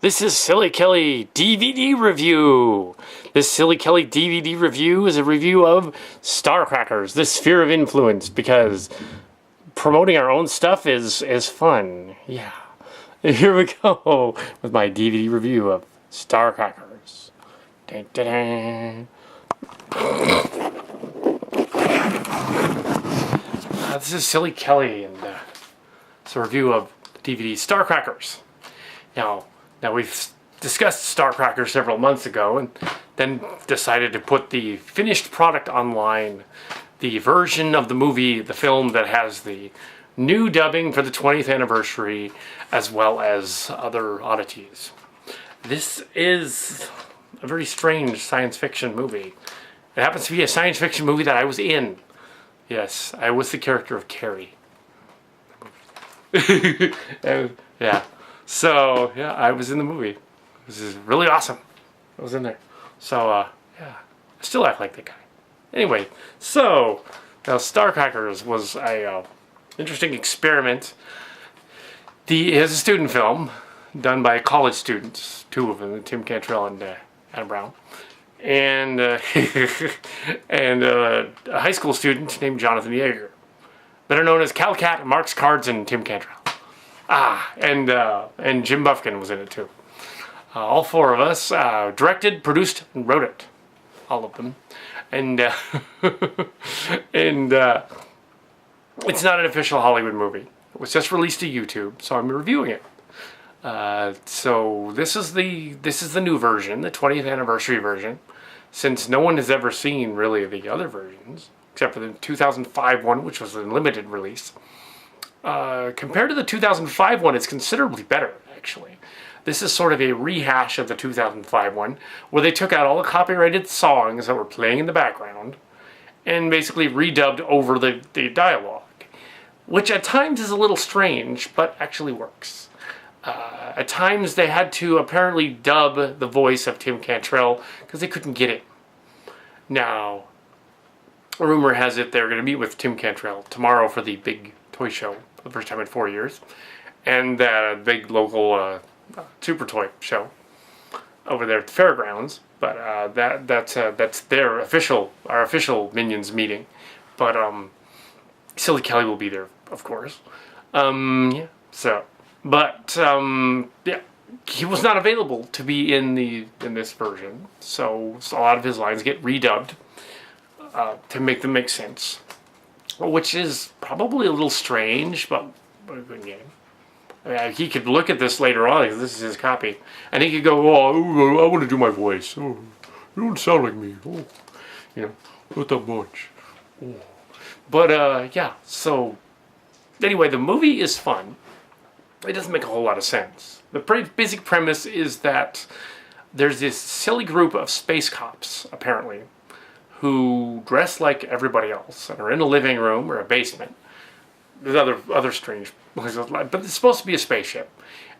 This is Silly Kelly DVD review. This Silly Kelly DVD review is a review of Star Crackers, the Sphere of Influence, because promoting our own stuff is fun. Yeah. Here we go with my DVD review of Star Crackers. Dun, dun, dun. This is Silly Kelly, and it's a review of the DVD Star Crackers. Now we've discussed Star Crackers several months ago, and then decided to put the finished product online, the version of the movie, the film that has the new dubbing for the 20th anniversary, as well as other oddities. This is a very strange science fiction movie. It happens to be a science fiction movie that I was in. Yes, I was the character of Carey. Yeah. So, yeah, I was in the movie. This is really awesome. I was in there. So, yeah, I still act like that guy. Anyway, so, now Star Crackers was a interesting experiment. It is a student film done by college students, two of them, Tim Cantrell and Adam Brown, and and a high school student named Jonathan Yeager, better known as Kal Kat, Mark's Cards, and Tim Cantrell. And Jim Bufkin was in it too. All four of us directed, produced, and wrote it. All of them. And it's not an official Hollywood movie. It was just released to YouTube, so I'm reviewing it. So this is the new version, the 20th anniversary version, since no one has ever seen really the other versions, except for the 2005 one, which was a limited release. Compared to the 2005 one, it's considerably better, actually. This is sort of a rehash of the 2005 one, where they took out all the copyrighted songs that were playing in the background and basically redubbed over the dialogue, which at times is a little strange, but actually works. At times they had to apparently dub the voice of Tim Cantrell because they couldn't get it. Now, rumor has it they're going to meet with Tim Cantrell tomorrow for the big toy show, for the first time in 4 years, and that big local super toy show over there at the fairgrounds. But that's their our official Minions meeting. But Silly Kelly will be there, of course. Yeah. So, but yeah, he was not available to be in this version, so a lot of his lines get redubbed to make them make sense. Which is probably a little strange, but a good game. I mean, he could look at this later on, because this is his copy, and he could go, "Oh, I want to do my voice. Oh, you don't sound like me. Oh, not that much." Oh. But yeah. So anyway, the movie is fun. It doesn't make a whole lot of sense. The basic premise is that there's this silly group of space cops, apparently, who dress like everybody else and are in a living room or a basement. There's other strange places, but it's supposed to be a spaceship.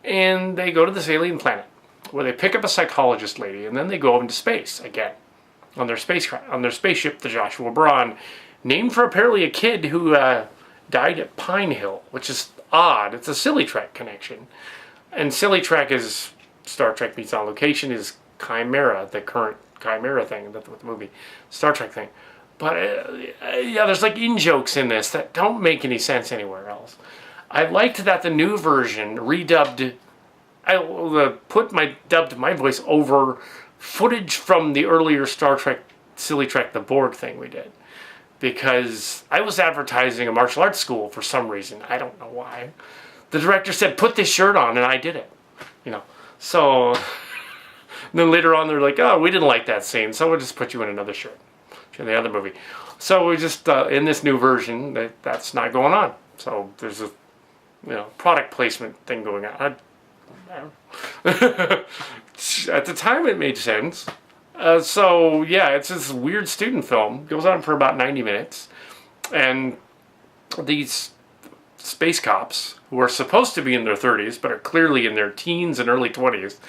And they go to this alien planet where they pick up a psychologist lady, and then they go into space again on their spaceship, the Joshua Braun, named for apparently a kid who died at Pine Hill, which is odd. It's a Silly Trek connection. And Silly Trek is Star Trek meets On Location is Chimera, the current Chimera thing, the movie Star Trek thing. But yeah, there's like in-jokes in this that don't make any sense anywhere else. I liked that the new version redubbed, dubbed my voice over footage from the earlier Star Trek Silly Trek the Borg thing we did. Because I was advertising a martial arts school for some reason. I don't know why. The director said, "Put this shirt on," and I did it. So then later on they're like, "Oh, we didn't like that scene, so we'll just put you in another shirt in the other movie." So we just in this new version that's not going on. So there's a product placement thing going on. At the time it made sense. So yeah, it's this weird student film. It goes on for about 90 minutes, and these space cops, who are supposed to be in their 30s but are clearly in their teens and early 20s,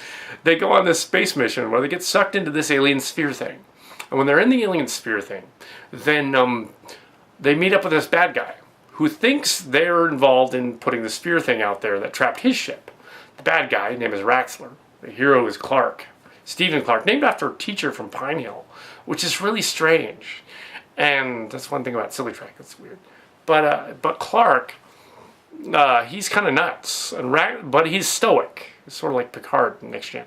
they go on this space mission where they get sucked into this alien sphere thing. And when they're in the alien sphere thing, then they meet up with this bad guy who thinks they're involved in putting the sphere thing out there that trapped his ship. The bad guy, his name is Raxler, The hero is Clark. Stephen Clark, named after a teacher from Pine Hill, which is really strange. And that's one thing about Silly Track. It's weird. But Clark, he's kind of nuts, but he's stoic. It's sort of like Picard in Next Gen.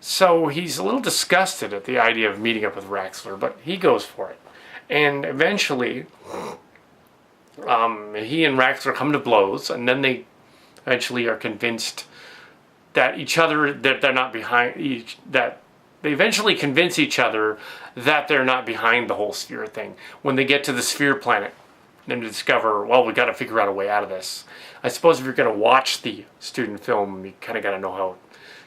So he's a little disgusted at the idea of meeting up with Raxler, but he goes for it. And eventually, he and Raxler come to blows, and then they eventually are convinced that that they're not behind that they eventually convince each other that they're not behind the whole sphere thing. When they get to the sphere planet, then to discover, well, we got to figure out a way out of this. I suppose if you're going to watch the student film, you kind of got to know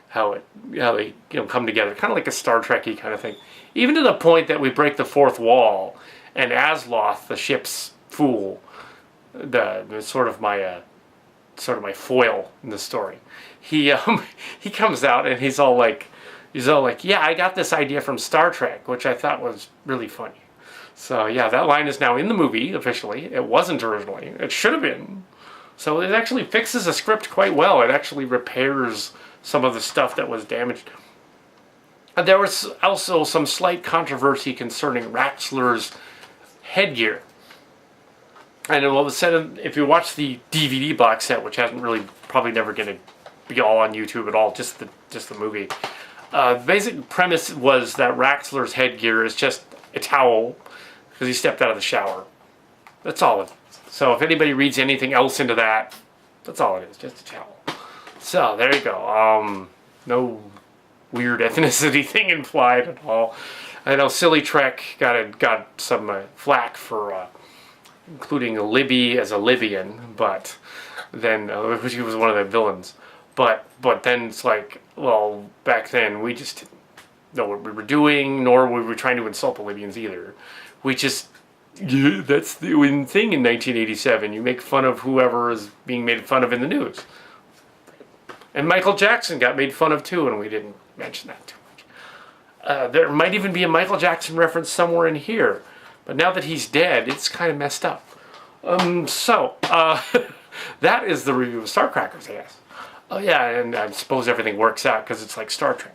how they come together, kind of like a Star Trek-y kind of thing. Even to the point that we break the fourth wall, and Asloth, the ship's fool, the sort of my foil in the story. He comes out and he's all like, yeah, I got this idea from Star Trek, which I thought was really funny. So yeah, that line is now in the movie officially. It wasn't originally. It should have been. So it actually fixes the script quite well. It actually repairs some of the stuff that was damaged. And there was also some slight controversy concerning Raxler's headgear. And what was said, if you watch the DVD box set, which hasn't really, probably never going to be all on YouTube at all, just the movie. The basic premise was that Raxler's headgear is just a towel because he stepped out of the shower. That's all it is. So if anybody reads anything else into that, that's all it is, just a towel. So there you go. No weird ethnicity thing implied at all. I know Silly Trek got some flack for including Libby as a Libyan, but then he was one of the villains. But then it's like, well, back then we just didn't know what we were doing, nor were we trying to insult the Libyans either. We just, yeah, that's the thing in 1987. You make fun of whoever is being made fun of in the news. And Michael Jackson got made fun of too, and we didn't mention that too much. There might even be a Michael Jackson reference somewhere in here, but now that he's dead, it's kind of messed up. That is the review of Starcrackers, I guess. Oh yeah, and I suppose everything works out because it's like Star Trek.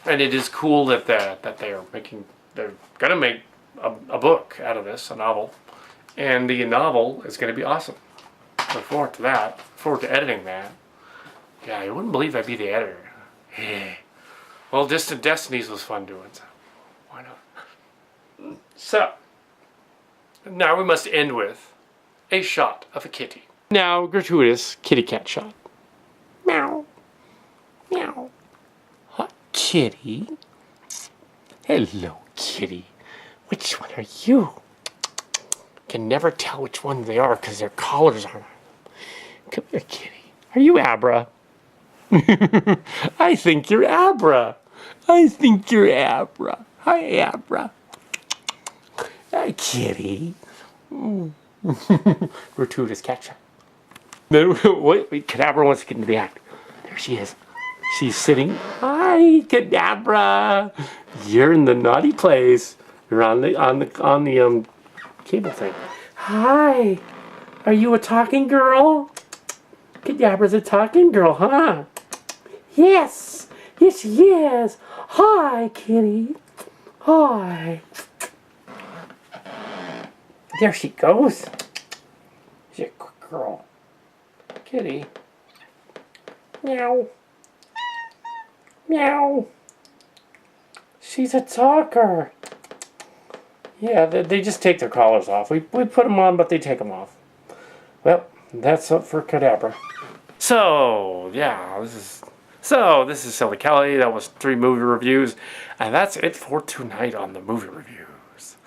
And it is cool that they're gonna make a book out of this, a novel, and the novel is gonna be awesome. Look forward to that. Look forward to editing that. Yeah, you wouldn't believe I'd be the editor. Well, Distant Destinies was fun doing, so why not? So now we must end with a shot of a kitty. Now, gratuitous kitty cat shot. Meow. Meow. Hot kitty. Hello, kitty. Which one are you? Can never tell which one they are because their collars aren't on them. Come here, kitty. Are you Abra? I think you're Abra. I think you're Abra. Hi, Abra. Hi, kitty. Gratuitous cat shot. Wait, Kadabra wants to get into the act. There she is. She's sitting. Hi, Kadabra. You're in the naughty place. You're on the cable thing. Hi. Are you a talking girl? Kadabra's a talking girl, huh? Yes. Yes, she is. Hi, kitty. Hi. There she goes. She's a quick girl. Kitty. Meow. Meow. She's a talker. Yeah, they just take their collars off. We put them on, but they take them off. Well, that's up for Kadabra. So, yeah, this is Silly Kelly. That was 3 movie reviews. And that's it for tonight on the movie reviews.